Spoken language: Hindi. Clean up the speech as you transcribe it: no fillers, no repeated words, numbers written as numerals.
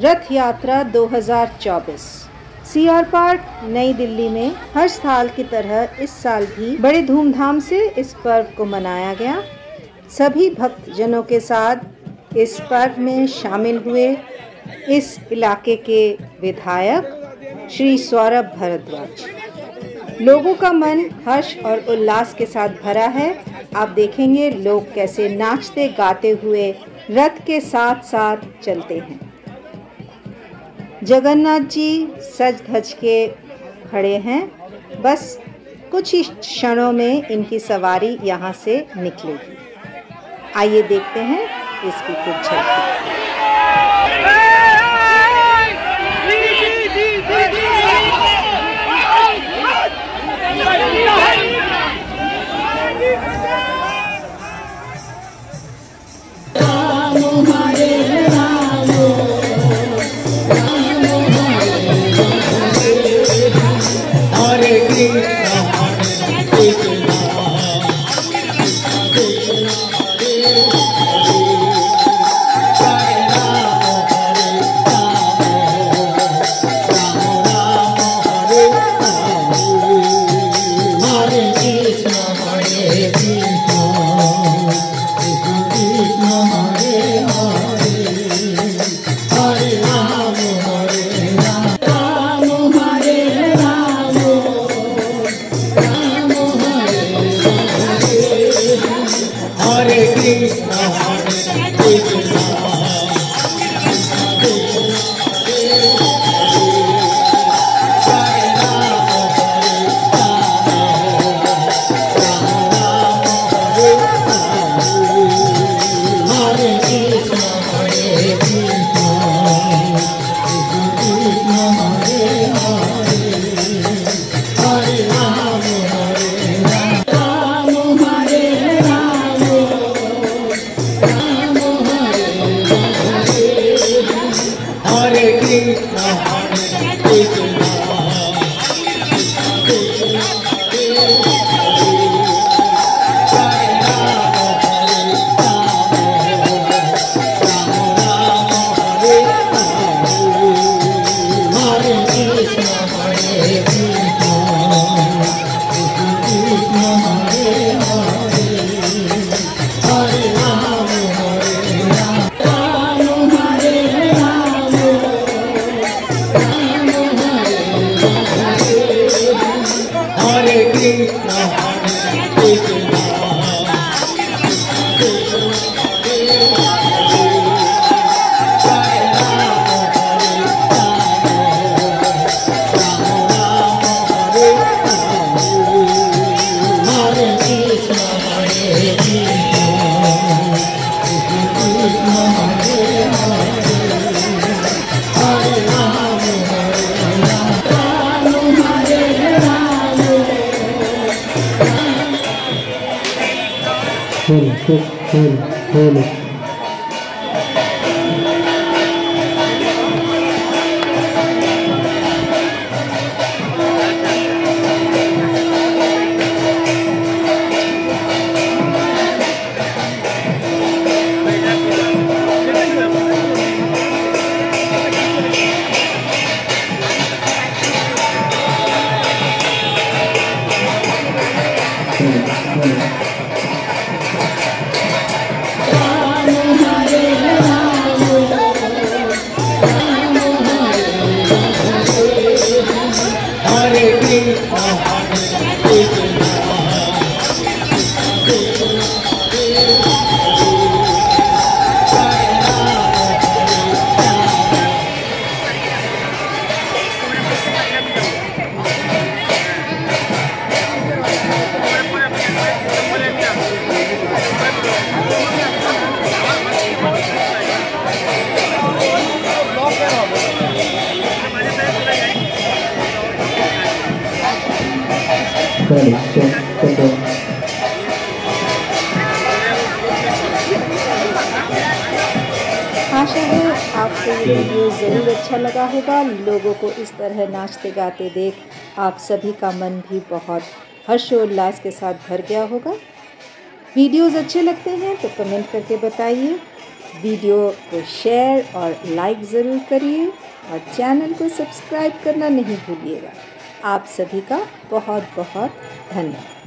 रथ यात्रा 2024 सीआर पार्क नई दिल्ली में हर साल की तरह इस साल भी बड़े धूमधाम से इस पर्व को मनाया गया। सभी भक्तजनों के साथ इस पर्व में शामिल हुए इस इलाके के विधायक श्री सौरभ भारद्वाज। लोगों का मन हर्ष और उल्लास के साथ भरा है। आप देखेंगे लोग कैसे नाचते गाते हुए रथ के साथ साथ चलते हैं। जगन्नाथ जी सज धज के खड़े हैं। बस कुछ ही क्षणों में इनकी सवारी यहाँ से निकलेगी। आइए देखते हैं इसकी कुछ झलकी। आशा है आपको ये वीडियो ज़रूर अच्छा लगा होगा। लोगों को इस तरह नाचते गाते देख आप सभी का मन भी बहुत हर्षोल्लास के साथ भर गया होगा। वीडियोज़ अच्छे लगते हैं तो कमेंट करके बताइए। वीडियो को शेयर और लाइक ज़रूर करिए और चैनल को सब्सक्राइब करना नहीं भूलिएगा। आप सभी का बहुत बहुत धन्यवाद।